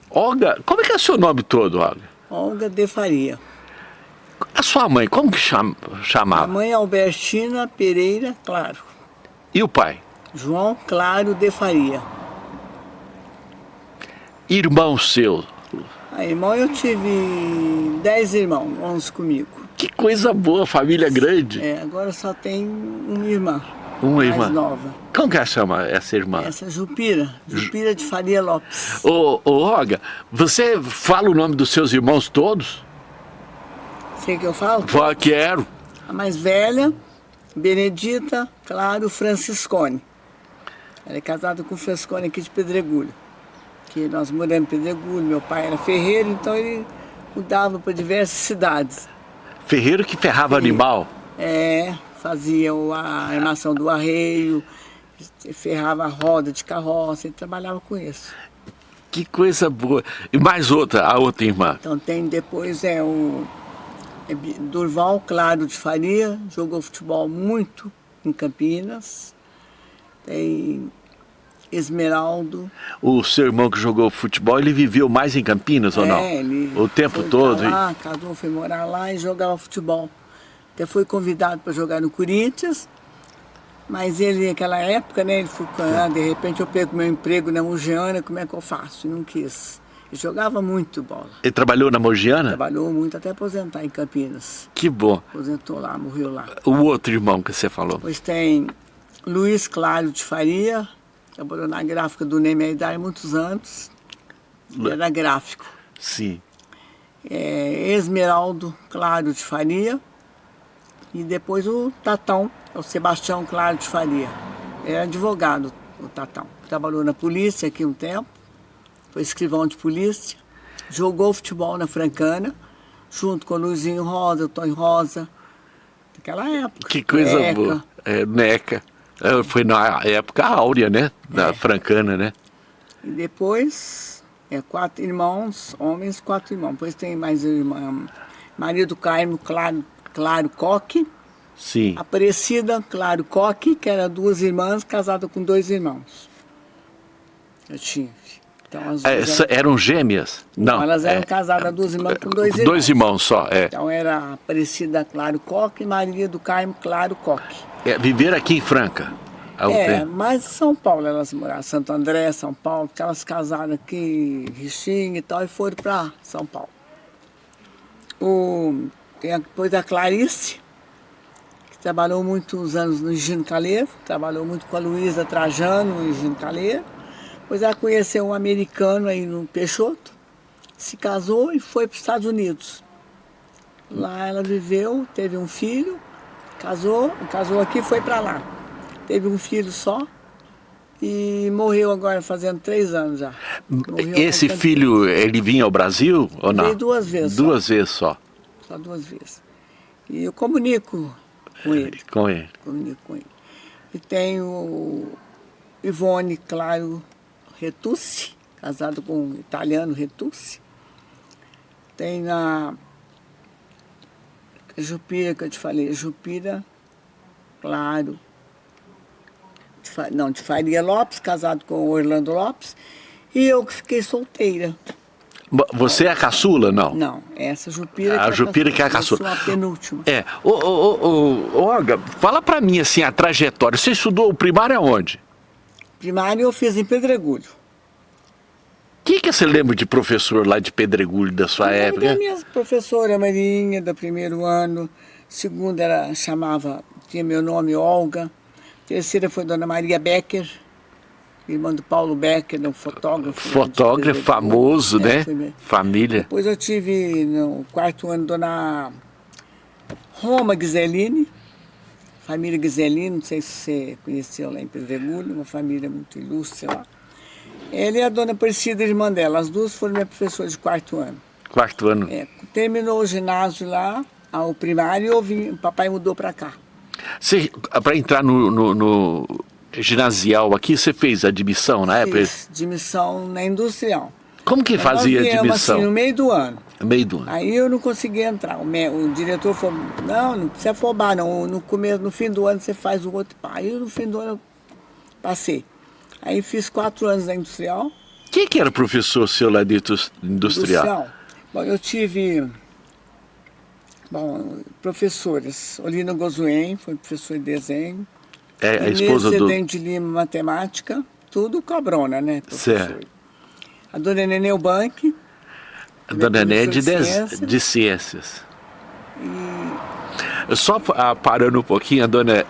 Olga, como é que é o seu nome todo, Olga? Olga de Faria. A sua mãe, como que A chamava? mãe é Albertina Pereira Claro. E o pai? João Claro de Faria. Irmão seu? A irmã eu tive 10 irmãos, 11 comigo. Que coisa boa, família grande. Agora só tem uma irmã. Uma mais irmã. nova. Como que ela chama essa irmã? Essa é Jupira de Faria Lopes. Ô, Olga, você fala o nome dos seus irmãos todos? Sei que eu falo? Quero. A mais velha, Benedita Claro Franciscone. Ela é casada com o Franciscone aqui de Pedregulho. Que nós moramos em Pedregulho, meu pai era ferreiro, então ele mudava para diversas cidades. Ferreiro que ferrava animal? Fazia a armação do arreio, ferrava a roda de carroça, ele trabalhava com isso. Que coisa boa. E mais outra, a outra irmã? Então tem depois Durval Claro de Faria, jogou futebol muito em Campinas. Tem Esmeraldo. O seu irmão que jogou futebol, ele viveu mais em Campinas ou não? Ele o tempo foi todo? Lá, casou, foi morar lá e jogava futebol. Até foi convidado para jogar no Corinthians, mas ele naquela época, né, ele foi, de repente eu pego meu emprego na Mogiana, como é que eu faço? E não quis. Ele jogava muito bola. Ele trabalhou na Mogiana? Trabalhou muito até aposentar em Campinas. Que bom. Aposentou lá, morreu lá. O outro irmão que você falou? Pois tem Luiz Claro de Faria, trabalhou na gráfica do Nemeidar há muitos anos. Ele era gráfico. Sim. Esmeraldo Claro de Faria. E depois o Tatão, o Sebastião Claro de Faria. Era advogado, o Tatão. Trabalhou na polícia aqui um tempo, foi escrivão de polícia, jogou futebol na Francana, junto com o Luizinho Rosa, o Tony Rosa, naquela época. Que coisa boa. Neca. Foi na época áurea, né? Da Francana, né? E depois, 4 irmãos, homens, 4 irmãos. Depois tem mais irmã, Maria do Carmo Claro Coque. Sim. Aparecida Claro Coque, que era 2 irmãs, casada com 2 irmãos. Eu tive. Então, as duas eram gêmeas? Não. Elas eram casadas, 2 irmãs com 2 irmãos. 2 irmãos só, Então era Aparecida Claro Coque e Maria do Carmo Claro Coque. Viver aqui em Franca? Mas em São Paulo elas moraram, Santo André, São Paulo, porque elas casaram aqui em Rixinga e tal, e foram para São Paulo. Tem depois a Clarice, que trabalhou muitos anos no Higino Caleiro, trabalhou muito com a Luísa Trajano no Higino Caleiro. Depois ela conheceu um americano aí no Peixoto, se casou e foi para os Estados Unidos. Lá ela viveu, teve um filho, casou aqui e foi para lá. Teve um filho só e morreu agora fazendo 3 anos já. Esse filho, ele vinha ao Brasil ou não? Veio 2 vezes. 2 vezes só. Só 2 vezes. E eu comunico com ele. Comunico com ele. E tem o Ivone Claro Retucci, casado com um italiano Retucci. Tem a Jupira, que eu te falei, Jupira Claro. De Faria Lopes, casado com o Orlando Lopes. E eu que fiquei solteira. Você é a caçula, não? Não, essa Jupira a Jupira que é a caçula. Eu sou a penúltima. Olga, fala pra mim assim, a trajetória. Você estudou o primário aonde? Primário eu fiz em Pedregulho. O que você lembra de professor lá de Pedregulho da sua época? A minha professora Marinha, do 1º ano. Segunda tinha meu nome, Olga. Terceira foi Dona Maria Becker, irmã do Paulo Becker, um fotógrafo. Fotógrafo famoso, né? Família. Depois eu tive no 4º ano Dona Roma Ghiseline, família Ghiseline, não sei se você conheceu lá em Pedregulho, uma família muito ilustre lá. Ela e a Dona Aparecida, irmã dela, as duas foram minha professora de 4º ano. 4º ano. Terminou o ginásio lá, o primário, o papai mudou para cá. Para entrar no ginasial aqui, você fez admissão na época? Fiz admissão na industrial. Como que fazia admissão? Assim, no meio do ano. No meio do ano. Aí eu não conseguia entrar. O diretor falou, não precisa afobar, não. No fim do ano você faz o outro. Aí no fim do ano eu passei. Aí fiz 4 anos na industrial, Quem que era o professor seu lá de industrial? Bom, eu tive professores. Olina Gozuen foi professor de desenho. É a Inês esposa do... Sedem de Lima, matemática. Tudo cobrona, né, professor? Certo. A dona Nenê Bank. A dona Nenê de ciência. ciências. Só parando um pouquinho, a dona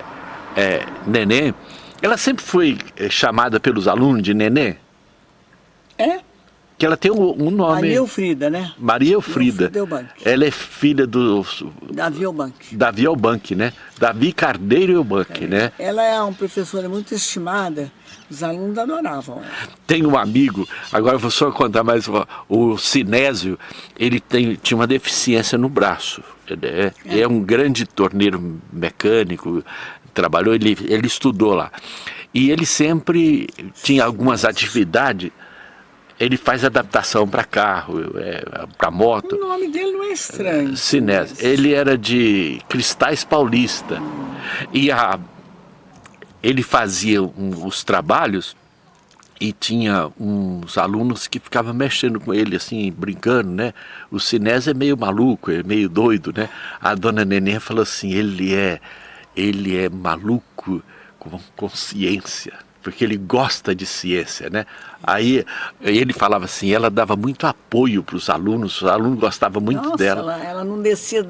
Nenê, ela sempre foi chamada pelos alunos de Nenê? É? Que ela tem um nome... Maria Elfrida, né? Maria Elfrida. Elbank. Ela é filha do... Davi Elbank. Davi Elbank, né? Davi Carneiro Elbank, né? Ela é uma professora muito estimada, os alunos adoravam ela. Tem um amigo, agora eu vou só contar mais, o Sinésio, ele tinha uma deficiência no braço. Ele é um grande torneiro mecânico, trabalhou, ele estudou lá. E ele sempre tinha algumas atividades. Ele faz adaptação para carro, para moto. O nome dele não é estranho. Sinésio. Ele era de Cristais Paulista. E ele fazia os trabalhos e tinha uns alunos que ficavam mexendo com ele, assim, brincando, né? O Sinésio é meio maluco, é meio doido, né? A dona Nenê falou assim, ele é maluco com consciência, porque ele gosta de ciência, né? Aí ele falava assim, ela dava muito apoio para os alunos gostavam muito dela. Ela não descia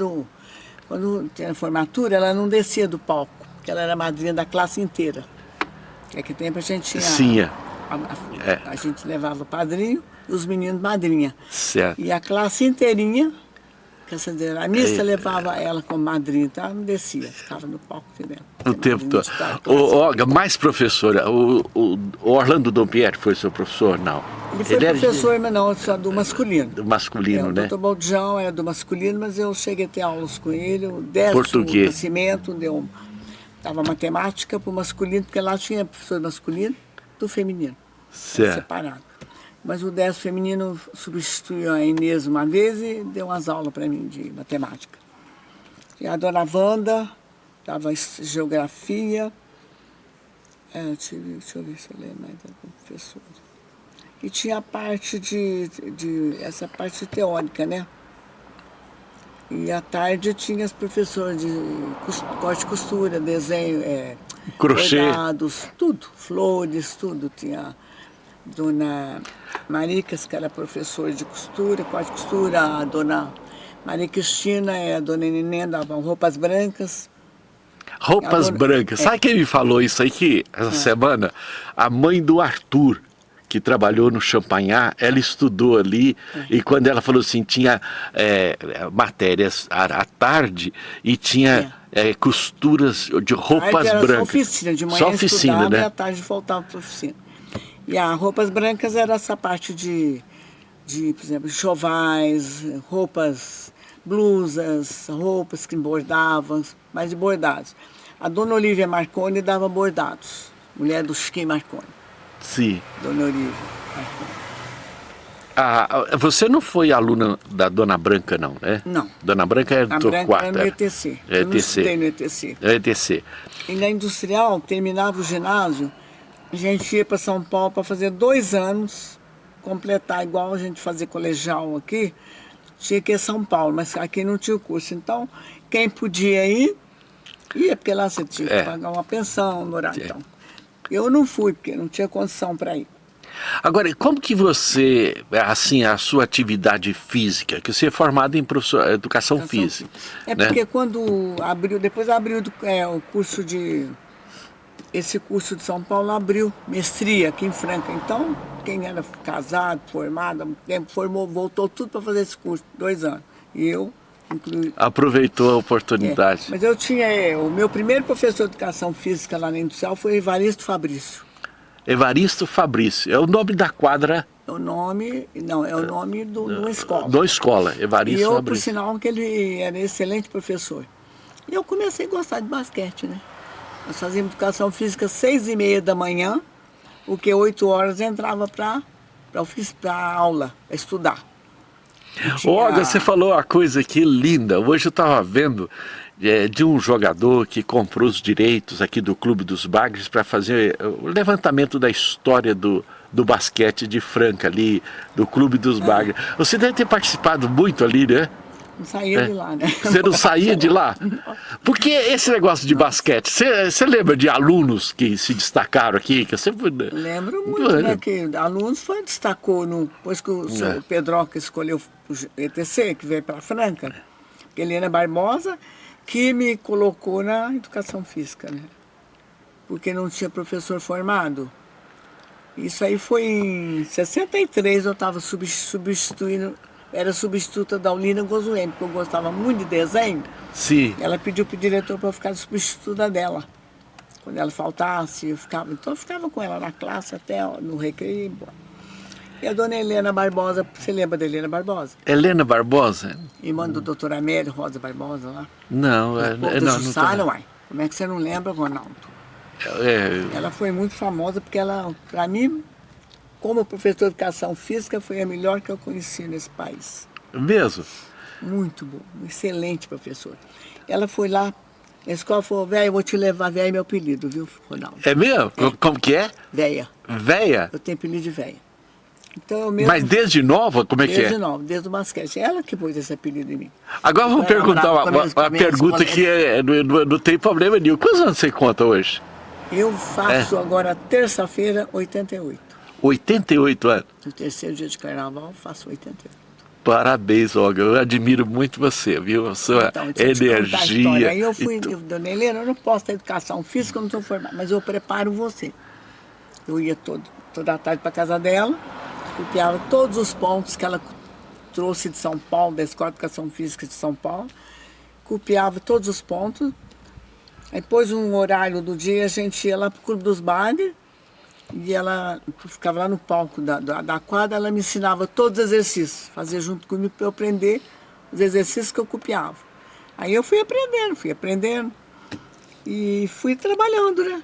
quando tinha formatura, ela não descia do palco, porque ela era madrinha da classe inteira. Naquele tempo a gente tinha... Sim, a gente levava o padrinho e os meninos madrinha. Certo. E a classe inteirinha, quer dizer, a missa levava ela como madrinha, tá? Não descia, ficava no palco dentro. O tempo todo. Olga, mais professora, o Orlando Dompierre foi seu professor? Não. Ele foi professor, mas não, só do masculino. Do masculino, né? O Dr. Baldjão era do masculino, mas eu cheguei a ter aulas com ele. O Décio Português. Nascimento dava matemática para o masculino, porque lá tinha professor masculino do feminino. Certo. Separado. Mas o Décio feminino substituiu a Inês uma vez e deu umas aulas para mim de matemática. E a dona Wanda dava geografia. Deixa eu ver se eu lembro mais da professora. E tinha a parte essa parte teórica, né? E à tarde tinha as professoras de corte e costura, desenho, crochê, bordados, tudo, flores, tudo. Tinha a dona Maricas, que era professora de costura, corte e costura, a dona Maria Cristina e a dona Neném davam roupas brancas. Roupas brancas. Sabe quem me falou isso aí essa semana? A mãe do Arthur, que trabalhou no Champagnat, ela estudou ali, e quando ela falou assim, tinha matérias à tarde e tinha costuras de roupas era brancas. Só oficina, de manhã só oficina, estudava, né? E à tarde voltava para a oficina. E as roupas brancas era essa parte de por exemplo, chovais, roupas, blusas, roupas que bordavam, mais de bordados. A dona Olívia Marconi dava bordados, mulher do Chiquinho Marconi. Sim. Dona Olívia Marconi. Você não foi aluna da Dona Branca, não, né? Não. Dona Branca era do teu quarto. Era no ETC. Eu não estudei no ETC. ETC. E na Industrial, terminava o ginásio, a gente ia para São Paulo para fazer 2 anos, completar igual a gente fazer colegial aqui, tinha que ir a São Paulo, mas aqui não tinha o curso. Então, quem podia ir, ia, porque lá você tinha que pagar uma pensão no horário. Então, eu não fui, porque não tinha condição para ir. Agora, como que você, assim, a sua atividade física, que você é formado em educação física. Porque quando abriu, depois abriu o curso esse curso de São Paulo abriu mestria aqui em Franca. Então, quem era casado, formado, há muito tempo, voltou tudo para fazer esse curso, 2 anos. E eu, incluí. Aproveitou a oportunidade. Mas eu tinha, o meu primeiro professor de educação física lá na Industrial foi Evaristo Fabrício. Evaristo Fabrício, é o nome da quadra? É o nome de uma escola. Da escola, Evaristo Fabrício. E eu, Fabrício. por sinal, que ele era excelente professor. E eu comecei a gostar de basquete, né? Nós fazíamos educação física às 6h30 da manhã, porque 8 horas entrava para aula, para estudar. Olga, você falou uma coisa aqui linda. Hoje eu estava vendo de um jogador que comprou os direitos aqui do Clube dos Bagres para fazer o levantamento da história do do basquete de Franca ali, do Clube dos Bagres. Você deve ter participado muito ali, né? Não saía de lá, né? Você não saía de lá? Porque esse negócio de basquete, você lembra de alunos que se destacaram aqui? Que você... Lembro muito, né? Que alunos destacou, depois que o senhor Pedroca escolheu o ETC, que veio para Franca, Helena Barbosa, que me colocou na educação física, né? Porque não tinha professor formado. Isso aí foi em 63, eu estava substituindo, era substituta da Aulina Gozuene, porque eu gostava muito de desenho. Sim. Ela pediu para o diretor para eu ficar de substituta dela. Quando ela faltasse, então eu ficava com ela na classe até no recreio e embora. E a dona Helena Barbosa, você lembra da Helena Barbosa? Helena Barbosa? Irmã do doutor Amério Rosa Barbosa lá? Não, não. Uai. Como é que você não lembra, Ronaldo? Ela foi muito famosa porque ela, para mim, como professora de educação física, foi a melhor que eu conheci nesse país. Mesmo? Muito boa, excelente professora. Ela foi lá, a escola falou, velho, eu vou te levar, velho é meu apelido, viu, Ronaldo? É mesmo? É. Como que é? Véia. Véia? Eu tenho apelido de véia. Então, eu mesmo, mas desde nova, como é que é? Desde nova, desde o basquete. Ela que pôs esse apelido em mim. Agora vamos perguntar uma pergunta que não tem problema nenhum. Quantos anos você conta hoje? Eu faço agora, terça-feira, 88. 88 anos? No terceiro dia de carnaval, faço 88. Parabéns, Olga. Eu admiro muito você, viu? A sua energia. Aí eu fui, dona Helena, eu não posso ter educação física, eu não estou formada, mas eu preparo você. Eu ia toda a tarde para casa dela, copiava todos os pontos que ela trouxe de São Paulo, da Escola de Educação Física de São Paulo, copiava todos os pontos. Aí depois, um horário do dia, a gente ia lá para o Clube dos Bagres, e ela ficava lá no palco da quadra, ela me ensinava todos os exercícios, fazia junto comigo para eu aprender os exercícios que eu copiava. Aí eu fui aprendendo, e fui trabalhando, né?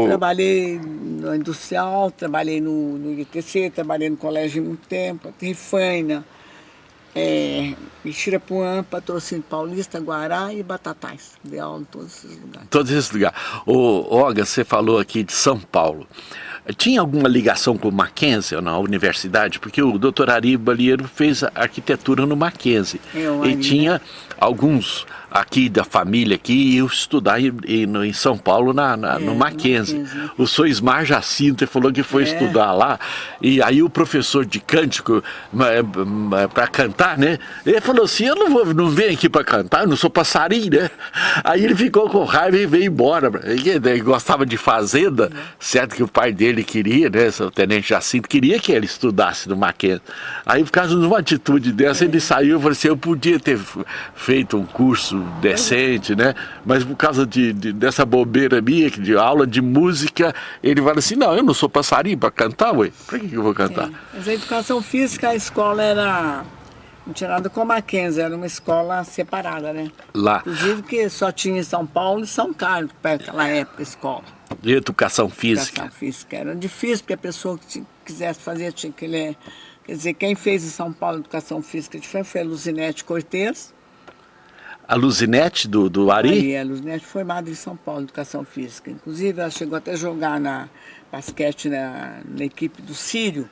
Trabalhei no industrial, trabalhei no ITC, trabalhei no colégio há muito tempo, Rifaina, Ixirapuã, Patrocínio Paulista, Guará e Batatais. Dei aula em todos esses lugares. Todos esses lugares. Olga, você falou aqui de São Paulo. Tinha alguma ligação com o Mackenzie na universidade? Porque o doutor Ari Balieiro fez arquitetura no Mackenzie. E tinha alguns aqui da família que iam estudar em São Paulo no Mackenzie. O senhor Ismar Jacinto falou que foi estudar lá. E aí o professor de cântico, para cantar, né? Ele falou assim, eu não venho aqui para cantar, eu não sou passarinho, né? Aí ele ficou com raiva e veio embora. Ele gostava de fazenda, certo que o pai dele queria, né? O tenente Jacinto queria que ele estudasse no Mackenzie. Aí por causa de uma atitude dessa, ele saiu e falou assim, eu podia ter feito um curso decente, né? Mas por causa dessa bobeira minha, de aula de música, ele fala assim, não, eu não sou passarinho para cantar, ué. Para que eu vou cantar? Sim. Mas a educação física, a escola era... Não tinha nada com a Mackenzie, era uma escola separada, né? Lá. Inclusive que só tinha em São Paulo e São Carlos, perto daquela época, a escola. De educação física. Educação física. Era difícil, porque a pessoa que quisesse fazer tinha que ler. Quer dizer, quem fez em São Paulo educação física foi a Luzinete Cortez. A Luzinete do Ari? A Luzinete formada em São Paulo, educação física. Inclusive, ela chegou até a jogar na basquete na equipe do Sírio,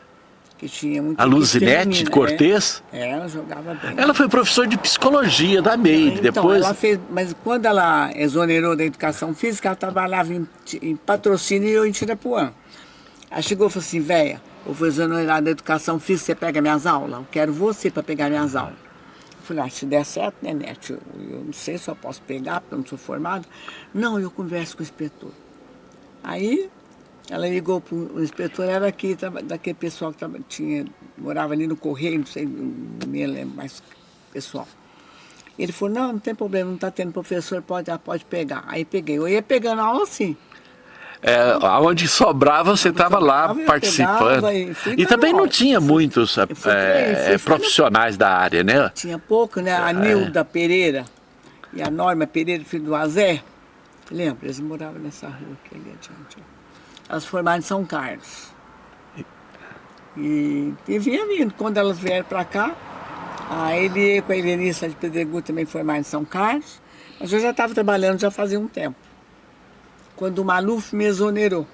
que tinha muita. A Luzinete Cortez? Ela jogava bem. Ela foi professora de psicologia da MEI. Então, depois... ela fez, mas quando ela exonerou da educação física, ela trabalhava em Patrocínio e eu em Tirapuã. Ela chegou e falou assim, véia, eu vou exonerar da educação física, você pega minhas aulas? Eu quero você para pegar minhas aulas. Eu falei, se der certo, né, Nete? Eu não sei se eu posso pegar, porque eu não sou formado. Não, eu converso com o inspetor. Aí, ela ligou para o inspetor, era aqui, daquele pessoal que morava ali no Correio, não sei, não me lembro mais pessoal. Ele falou, não tem problema, não está tendo professor, pode pegar. Aí peguei, eu ia pegando aula assim. Onde sobrava, você estava lá participando. E também não tinha muitos profissionais da área, né? Tinha pouco, né? A Nilda Pereira e a Norma Pereira, filho do Azé. Lembra? Eles moravam nessa rua aqui ali adiante. Elas formaram em São Carlos. E vinha vindo. Quando elas vieram para cá, ele com a Helenissa de Pedregulho também formaram em São Carlos. Mas eu já estava trabalhando já fazia um tempo. Quando o Maluf me exonerou.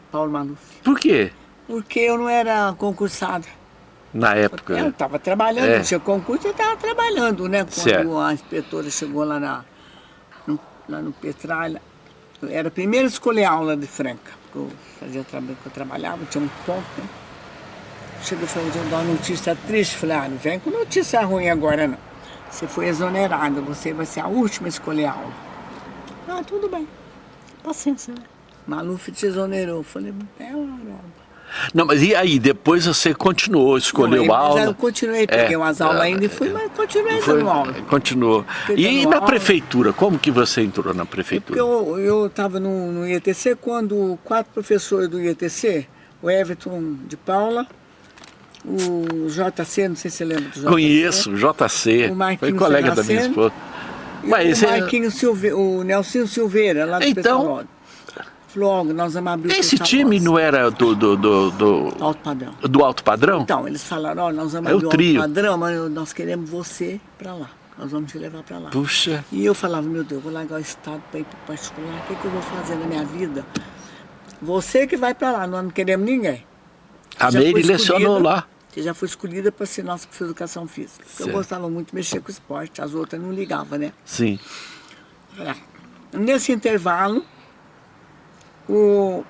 Paulo Maluf. Por quê? Porque eu não era concursada. Na época. Eu estava trabalhando, É. não tinha concurso, eu estava trabalhando, né? Quando Certo. a inspetora chegou lá no Petralha. Eu era a primeira a escolher aula de Franca. Porque eu fazia trabalho que eu trabalhava, tinha muito ponto, né? Chegou e falou, eu dar uma notícia triste. Falei, não vem com notícia ruim agora, não. Você foi exonerada, você vai ser a última a escolher a aula. Ah, tudo bem. Paciência, né? Maluf te exonerou. Falei, Não, mas e aí? Depois você continuou, escolheu não, aula? Eu continuei, peguei umas aulas ainda e fui, mas continuei dando aula. Continuou. Fiquei E dando na aula. prefeitura? Como que você entrou na Porque prefeitura? eu estava no IETC quando 4 professores do IETC, o Everton de Paula, o JC, não sei se você lembra do JC. Conheço, JC. O Marquinhos Foi colega da minha Serraceno, esposa. E Mas o esse Marquinhos Silveira, o Nelson Silveira, lá do Então- Pestalozzi. Falou, ó, nós vamos abrir o Esse Pestalozzi. time não era Alto padrão. do alto padrão? Então, eles falaram, ó, nós vamos É o abrir o trio. Alto Padrão, mas nós queremos você para lá. Nós vamos te levar para lá. Puxa. E eu falava, meu Deus, eu vou largar o estado para ir para o particular, o que eu vou fazer na minha vida? Você que vai para lá, nós não queremos ninguém. A Já Meire foi lecionou escolhida. lá. Você já foi escolhida para ser nossa educação física. Porque eu Certo. gostava muito de mexer com esporte, as outras não ligavam, né? Sim. Ah, nesse intervalo, o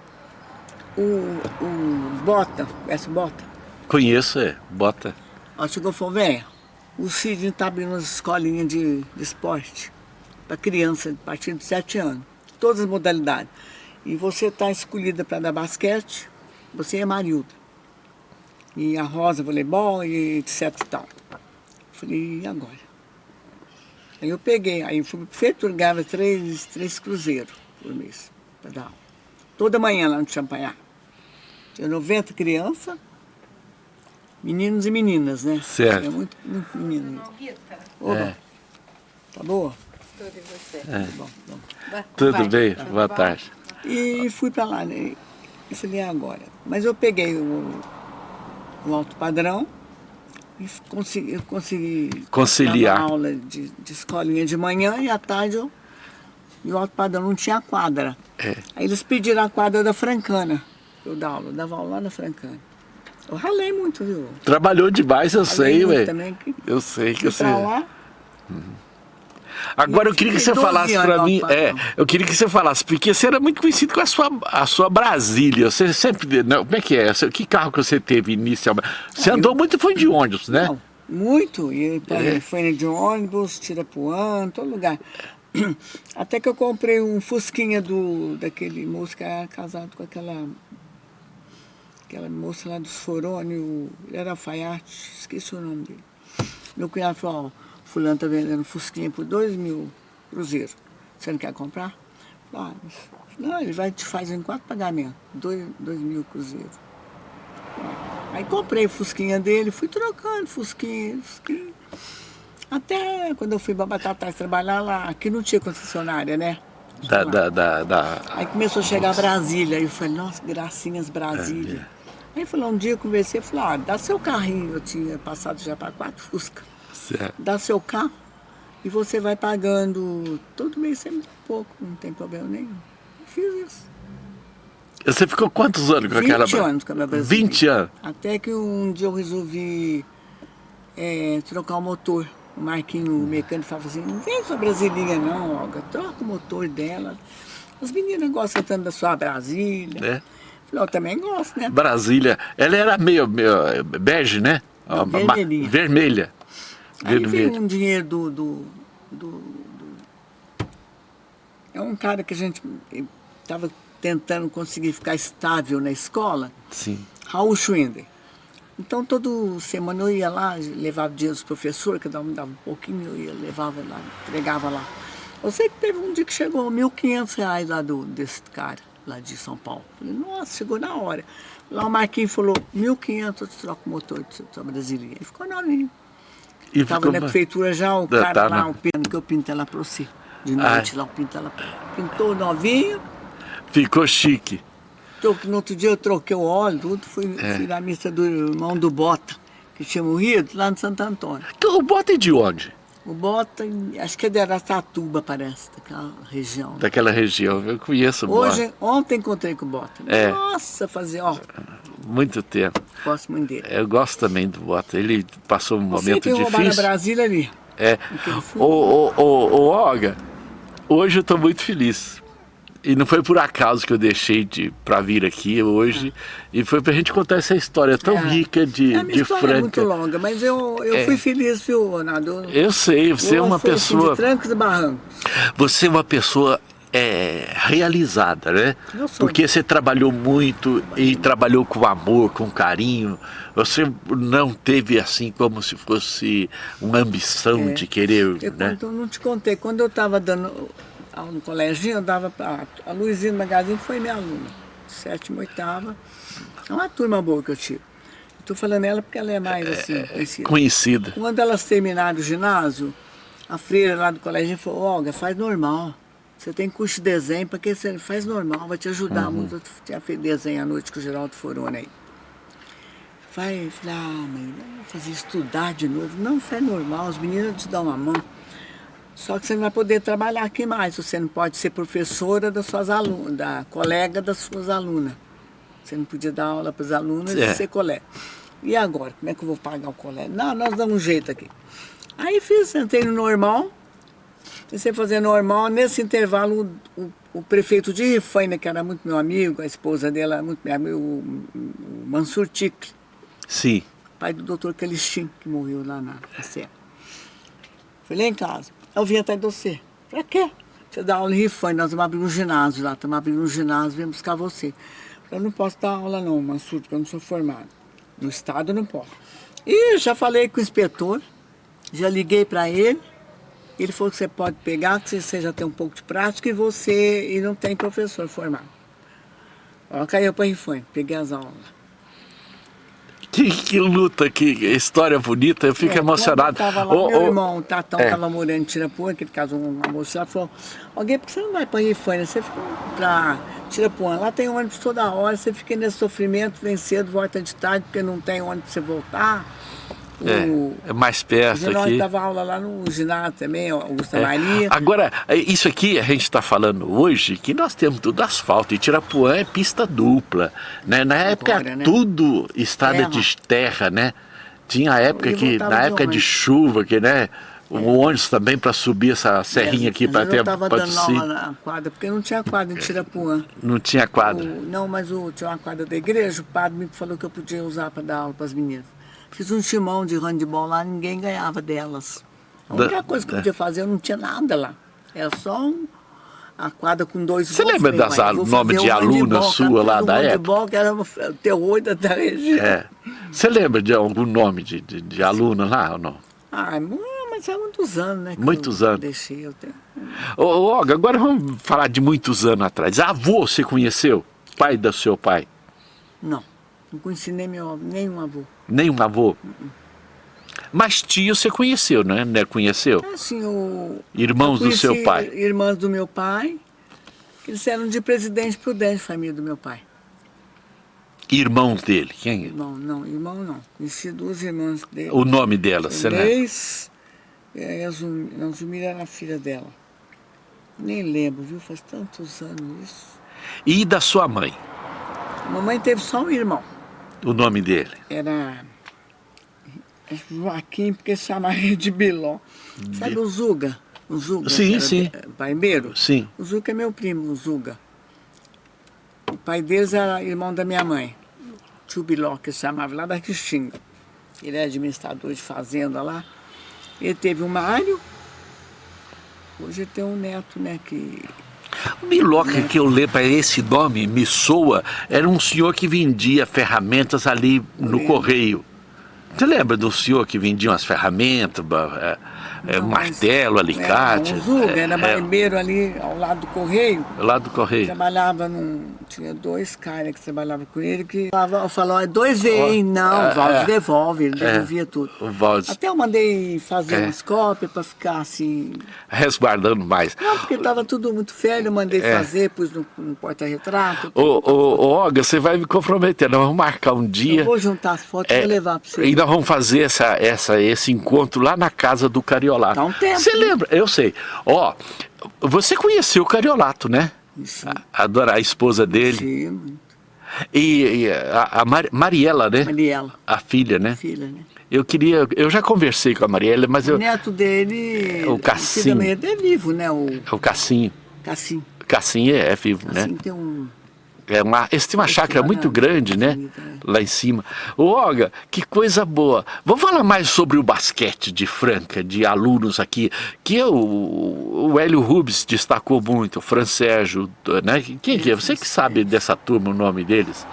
Bota, conhece o Bota? Conheço, bota. Ó, chegou e falou, venha, o Sidney está abrindo umas escolinhas de esporte para criança a partir de 7 anos, todas as modalidades. E você está escolhida para dar basquete, você é Marilda. E a Rosa, voleibol, e etc e tal. Falei, e agora? Aí eu peguei, aí fui para prefeitura, ganhava 3 cruzeiros por mês para dar aula. Toda manhã lá no Champanhar. Tinha 90 crianças, meninos e meninas, né? Certo. É muito menino. Oba, tá boa? Tudo e você? Tá bom, tá bom. Tudo Vai. bem? Tudo Boa bom? tarde. E fui para lá, né? E falei, agora? Mas eu peguei o alto padrão e consegui Conciliar. dar aula de escolinha de manhã e à tarde e o alto padrão não tinha quadra. É. Aí eles pediram a quadra da Francana. Eu dava aula lá na Francana. Eu ralei muito, viu? Trabalhou demais, eu Ralei sei, muito ué. também, que Eu sei que fui você. pra lá. Agora eu queria que você Fiquei 12 falasse anos pra no mim. Alto Padrão. Eu queria que você falasse, porque você era muito conhecido com a sua Brasília. Você sempre. Não, como é que é? Que carro que você teve inicialmente? Você andou muito, foi de ônibus, né? Não, muito. E foi de ônibus, Tirapuã, todo lugar. Até que eu comprei um Fusquinha daquele moço que era casado com aquela moça lá dos Forônio, ele era alfaiate, esqueci o nome dele. Meu cunhado falou, ó, fulano tá vendendo Fusquinha por 2.000 cruzeiros. Você não quer comprar? Ah, não, ele vai te fazer em 4 pagamentos, 2.000 cruzeiros. Aí comprei o Fusquinha dele, fui trocando Fusquinha. Até quando eu fui para Batatais trabalhar lá, aqui não tinha concessionária, né? Da. Aí começou a chegar a Brasília, aí eu falei, nossa, gracinhas Brasília. Aí falei, um dia eu conversei, falei, dá seu carrinho, eu tinha passado já para 4 Fusca. Certo. Dá seu carro e você vai pagando todo mês sempre pouco, não tem problema nenhum. Eu fiz isso. Você ficou quantos anos com 20 aquela. anos com a minha Brasília. 20 anos. Até que um dia eu resolvi trocar o motor. O Marquinho, o mecânico, falava assim, não vem sua Brasilinha não, Olga, troca o motor dela. As meninas gostam tanto da sua Brasília. Né? Falei, eu também gosto, né? Brasília. Ela era meio bege, né? Não, vermelhinha. Vermelha. Aí veio Vermelha. um dinheiro É um cara que a gente estava tentando conseguir ficar estável na escola, Sim. Raul Schwinder. Então, toda semana eu ia lá, levava dinheiro dos professores, cada um me dava um pouquinho, eu ia, levava lá, entregava lá. Eu sei que teve um dia que chegou R$1.500 lá desse cara, lá de São Paulo. Falei, nossa, chegou na hora. Lá o Marquinhos falou, 1.500 eu te troco o motor de sua Brasilinha. E ficou na linha. E Estava na prefeitura já, o cara tá, lá, né? o pino que eu pinto ela para você. De noite lá, eu pinto ela. Pintou novinho. Ficou chique. No outro dia eu troquei o óleo, tudo, fui na missa do irmão do Bota, que tinha morrido, lá no Santo Antônio. O bota é de onde? O Bota, acho que é de Araçatuba, parece, daquela região. Daquela região. Eu conheço o bota. Ontem encontrei com o Bota. É. Nossa, fazia, ó, Muito tempo. Gosto muito dele. Eu gosto também do Bota. Ele passou um momento que roubar na difícil. Brasília ali. É. Olga, hoje eu estou muito feliz. E não foi por acaso que eu deixei para vir aqui hoje. E foi para a gente contar essa história tão rica de história Franca. É muito longa, mas eu fui feliz, viu, Ronaldo? Eu sei, você é uma pessoa... De trancos e barrancos. Você é uma pessoa realizada, né? Eu sou. Porque você trabalhou muito e trabalhou com amor, com carinho. Você não teve assim como se fosse uma ambição de querer, né? Eu não te contei, quando eu estava dando aula no colégio, eu dava para a Luizinha Magazine, foi minha aluna, 7ª, 8ª. É uma turma boa que eu tive. Estou falando ela porque ela é mais assim, conhecida. Quando elas terminaram o ginásio, a freira lá do colégio falou: Olga, faz normal. Você tem curso de desenho, porque você faz normal, vai te ajudar muito. Eu tinha feito desenho à noite com o Geraldo Forone aí. Falei, mãe, vamos fazer estudar de novo. Não, faz normal, os meninos te dão uma mão. Só que você não vai poder trabalhar aqui mais. Você não pode ser professora das suas alunas, da colega das suas alunas. Você não podia dar aula para as alunas e ser colega. E agora? Como é que eu vou pagar o colégio? Não, nós damos um jeito aqui. Aí sentei no normal. Comecei a fazer normal. Nesse intervalo, o prefeito de Rifaina, que era muito meu amigo, a esposa dela, muito meu amigo, o Mansur Ticle. Sim. Pai do doutor Calixtim, que morreu lá na Serra. Fui lá em casa. Eu vim até de você. Pra quê? Você dá aula em Rifaina, nós vamos abrir um ginásio lá. Estamos abrindo um ginásio, vim buscar você. Eu não posso dar aula não, Mansur, porque eu não sou formado. No estado eu não posso. E já falei com o inspetor, já liguei para ele. Ele falou que você pode pegar, que você já tem um pouco de prática e não tem professor formado. Ó, caiu para Rifaina, peguei as aulas. Que luta, que história bonita, eu fico emocionado. Quando eu tava lá, meu irmão, o Tatão, estava morando em Tirapuã, que ele casou com uma moça, ela falou: alguém, por que você não vai para Rifaina? Você fica para Tirapuã, lá tem ônibus toda hora, você fica nesse sofrimento, vem cedo, volta de tarde, porque não tem onde você voltar. É mais perto nós aqui. dava aula lá no ginásio também, Augusta Maria. Agora, isso aqui a gente está falando hoje, que nós temos tudo asfalto, e Tirapuã é pista dupla, né? Na época né? Tudo estrada de terra, né? Tinha a época que, na época de chuva, que, né? O ônibus também para subir essa serrinha aqui para ter... Eu estava dando aula na quadra, porque não tinha quadra em Tirapuã. Não tinha quadra? Não, mas tinha uma quadra da igreja, o padre me falou que eu podia usar para dar aula para as meninas. Fiz um timão de handebol lá, ninguém ganhava delas. A única coisa que eu podia fazer, eu não tinha nada lá. Era só a quadra com 2 Você lembra das nomes de aluna sua lá da época? Handebol, que era o terror da região. Você lembra de algum nome de aluna lá ou não? Mas há muitos anos, né? Muitos anos. Deixei eu ter. Olga, agora vamos falar de muitos anos atrás. Avô você conheceu? Pai do seu pai? Não. Não conheci nenhum avô. Nenhum avô? Mas tio você conheceu, né? Conheceu? Assim, irmãos do seu pai? Irmãs do meu pai. Eles eram de Presidente Prudente, família do meu pai. Irmãos dele? Quem? Irmão não. Conheci 2 irmãs dele. O nome delas, você lembra? A Zumira era a filha dela. Nem lembro, viu? Faz tantos anos isso. E da sua mãe? A mamãe teve só um irmão. O nome dele? Era Joaquim, porque chamava ele de Biló. Sabe o Zuga? O Zuga? Sim. Paimeiro? Sim. O Zuga é meu primo, o Zuga. O pai deles era irmão da minha mãe. Tio Biló, que se chamava lá da Quixinga. Ele é administrador de fazenda lá. Ele teve o Mário. Hoje ele tem um neto, né, que... O Biloca que eu lembro, esse nome me soa, era um senhor que vendia ferramentas ali no correio. Você lembra do senhor que vendia umas ferramentas, martelo, alicate? O Zuga era barbeiro ali ao lado do correio. Ao lado do correio. Trabalhava tinha 2 caras que trabalhavam com ele que falou, 2 vem, não, o Valdes devolve, ele devolvia tudo. O Valdes. Até eu mandei fazer umas cópias para ficar assim... Resguardando mais. Não, porque estava tudo muito velho, eu mandei fazer, pus no porta-retrato. Olga, você vai me comprometer, nós vamos marcar um dia... Eu vou juntar as fotos e vou levar para você. E nós vamos fazer esse encontro lá na casa do Cariolato. Dá um tempo. Você lembra? Eu sei. Você conheceu o Cariolato, né? Sim. A esposa dele. Sim. E a Mariela, né? Mariela, A filha, né? filha, né? Eu já conversei com a Mariela, mas O neto dele, o Cassim. filho é vivo, né? O Cassim. Cassim. Cassim é vivo, né? Cassim tem um... Eles têm uma chácara muito grande, né? bonita, né? Lá em cima. Ô, Olga, que coisa boa. Vamos falar mais sobre o basquete de Franca, de alunos aqui, que o Hélio Rubens destacou muito, o Fran Sérgio, né? Quem que é? Você que sabe dessa turma, o nome deles?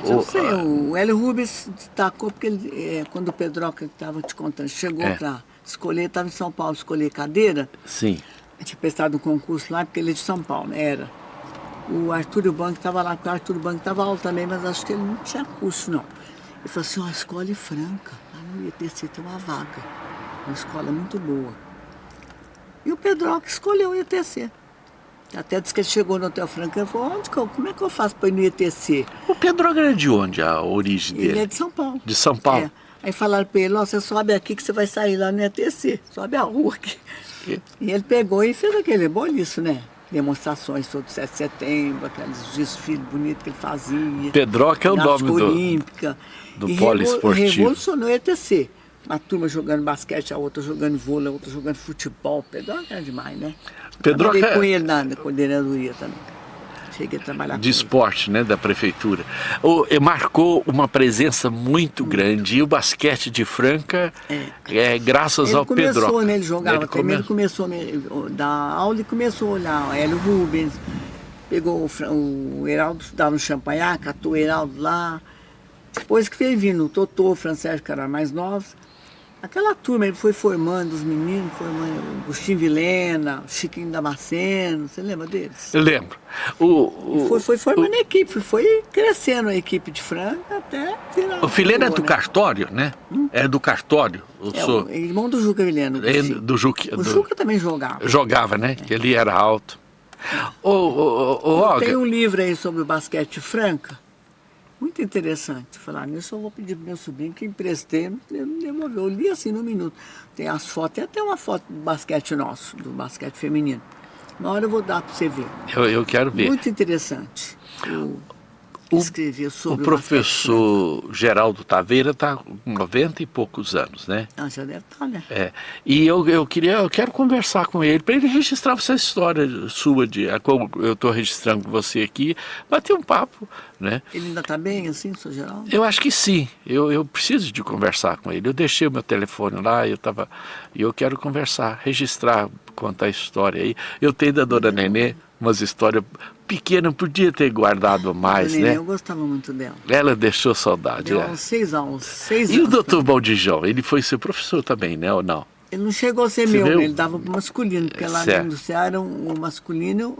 Eu sei, o Hélio Rubens destacou porque ele, quando o Pedroca, que estava te contando, chegou para escolher, estava em São Paulo, escolher cadeira. Sim. Tinha prestado um concurso lá, porque ele é de São Paulo, né? Era. O Arthur Banco estava lá, porque o Arthur Banco estava aula também, mas acho que ele não tinha curso, não. Ele falou assim, escolhe Franca, lá no IETC tem uma vaga, uma escola muito boa. E o Pedroca escolheu o IETC. Até disse que ele chegou no Hotel Franca e falou, como é que eu faço para ir no IETC? O Pedroca é de onde, a origem dele? Ele é de São Paulo. De São Paulo? Aí falaram para ele, você sobe aqui que você vai sair lá no IETC, sobe a rua aqui. E ele pegou e fez aquele boliço, né? Demonstrações todo 7 de setembro, aqueles desfiles bonitos que ele fazia. Pedroca é o nome olímpica. do poliesportivo. Revolucionou o ETC. Uma turma jogando basquete, a outra jogando vôlei, a outra jogando futebol. Pedroca era demais, né? Pedroca trabalhei com ele na coordenadoria também. Cheguei a trabalhar de esporte, né, da prefeitura. Marcou uma presença muito grande. E o basquete de Franca graças ao Pedroca. Ele começou, né? Ele jogava. Ele começou a dar aula e começou a olhar o Hélio Rubens. Pegou o Heraldo, estudava no Champagnat, catou o Heraldo lá. Depois que veio vindo o Totô, o Francesco, que era mais novos. Aquela turma, ele foi formando os meninos, formando o Agostinho Vilena, o Chiquinho Damasceno, você lembra deles? Eu lembro. Foi formando a equipe, foi crescendo a equipe de Franca até virar. O Vilena é do cartório, né? É do cartório. Irmão do Juca Vilena. Do Juca. O Juca também jogava. Jogava, né? Ele era alto. Tem um livro aí sobre o basquete de Franca. Muito interessante. Falar nisso, eu vou pedir para meu sobrinho que emprestei, ele não devolveu. Eu li assim no minuto. Tem as fotos, tem até uma foto do basquete nosso, do basquete feminino. Uma hora eu vou dar para você ver. Eu quero ver. Muito interessante. Escrever sobre o professor Geraldo Taveira está com 90 e poucos anos, né? Já deve estar, né? E eu quero conversar com ele, para ele registrar essa história sua, como eu estou registrando com você aqui, bater um papo, né? Ele ainda está bem assim, seu Geraldo? Eu acho que sim, eu preciso de conversar com ele. Eu deixei o meu telefone lá e eu quero conversar, registrar, contar a história aí. Eu tenho da dona Nenê umas histórias pequenas, podia ter guardado mais, né? Eu gostava muito dela. Ela deixou saudade. Deu uns 6 anos. E o doutor Baldijão, ele foi seu professor também, né, ou não? Ele não chegou a ser meu, né? Ele dava para o masculino, porque lá no industrial o masculino,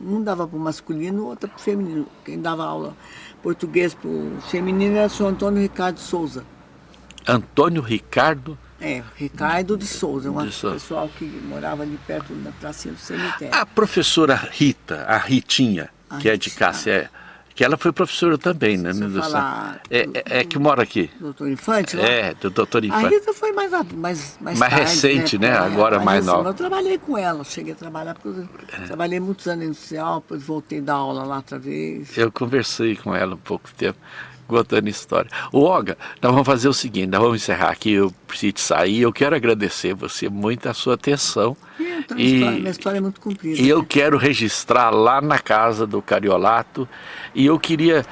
um dava para o masculino, outro para o feminino. Quem dava aula português para o feminino era o senhor Antônio Ricardo Souza. Antônio Ricardo? Ricardo de Souza, pessoal que morava ali perto da pracinha do cemitério. A professora Rita, a Ritinha, que é de Cássia, que ela foi professora também, né? Que mora aqui. Doutor Infante lá? Do doutor Infante. A Rita foi mais tarde, recente, né? Agora mais nova. Eu trabalhei com ela, cheguei a trabalhar, trabalhei muitos anos no industrial, depois voltei a dar aula lá outra vez. Eu conversei com ela um pouco tempo, contando história. Olga, nós vamos fazer o seguinte, nós vamos encerrar aqui, eu preciso sair, eu quero agradecer você muito a sua atenção. Minha história é muito comprida. E eu quero registrar lá na casa do Cariolato, e eu queria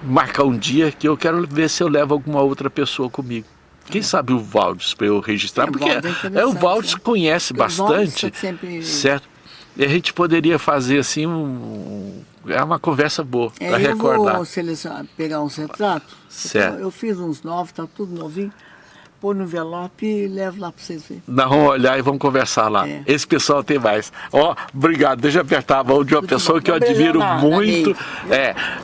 marcar um dia que eu quero ver se eu levo alguma outra pessoa comigo. Quem sabe o Valdes para eu registrar, porque o Valdes conhece bastante, certo? E a gente poderia fazer assim uma conversa boa para recordar. Eu vou pegar uns retratos. Certo. Eu fiz uns novos, tá tudo novinho. Pôr no envelope e levo lá para vocês verem. Nós vamos olhar e vamos conversar lá. Esse pessoal tem mais. Obrigado. Deixa eu apertar a mão de uma pessoa que eu admiro muito.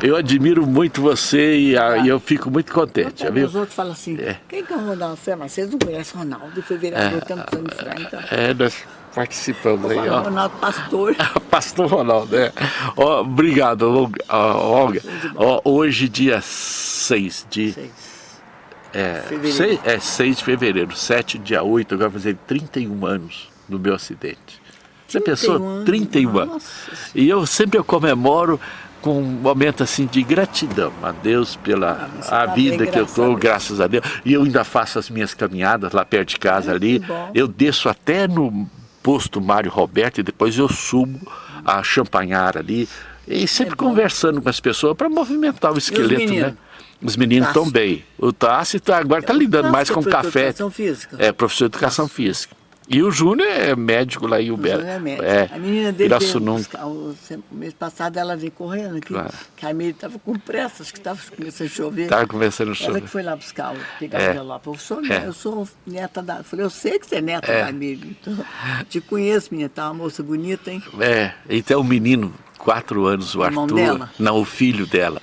Eu admiro muito você e eu fico muito contente. Os outros falam assim, quem que é o Ronaldo? Mas vocês não conhecem o Ronaldo? Foi vereador tantos anos em Franca. Nós participamos aí. Ronaldo Pastor. Pastor Ronaldo, obrigado, Olga. Hoje, dia 6 de... 6 de fevereiro, 7 dia 8, agora vai fazer 31 anos do meu acidente. Você pensou? 31 31 anos. anos. Nossa E eu sempre comemoro com um momento assim de gratidão a Deus pela você a tá vida bem, que eu graças a estou, Deus. graças a Deus. E eu ainda faço as minhas caminhadas lá perto de casa ali. Que bom. Eu desço até no posto Mário Roberto e depois eu subo a Champanhar ali. E sempre bom. conversando com as pessoas para movimentar o esqueleto, meninos? né? Os meninos estão Tássio. bem. O Tássio agora está lidando mais Tássio com é professor de café. educação física? É, professor de educação física. E o Júnior é médico lá em O Uberaba. Júnior é médico. A menina dele veio Pirassununga. buscar, o mês passado ela veio correndo aqui, Claro. que a Miri estava com pressa, acho que estava começando a chover. Estava começando a Ela chover. que foi lá buscar, pegar É. o relógio. É. Eu sou neta da... Eu falei, eu sei que você é neta da Miri. Então, te conheço, menina, tá uma moça bonita, hein? É, então o menino, 4 anos, o irmão Arthur. dela? Não, o filho dela.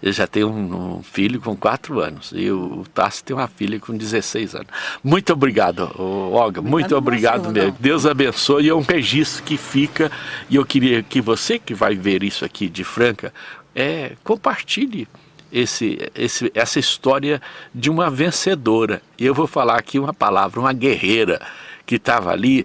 Ele já tem um filho com 4 anos. E o Tássio tem uma filha com 16 anos. Muito obrigado, Olga. Muito obrigado você, mesmo. Rodão. Deus abençoe. É um registro que fica. E eu queria que você que vai ver isso aqui de Franca, compartilhe essa história de uma vencedora. E eu vou falar aqui uma palavra, uma guerreira, que estava ali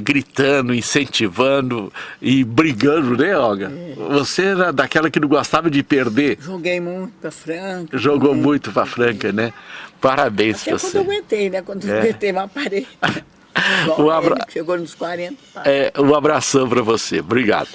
gritando, incentivando e brigando, né, Olga? Você era daquela que não gostava de perder. Joguei muito pra Franca. Jogou muito para Franca, né? Parabéns Até pra quando você. eu aguentei, né? Quando eu aguentei, mas parei. Um Igual abra- ele, chegou nos 40. parei. Um abração para você. Obrigado.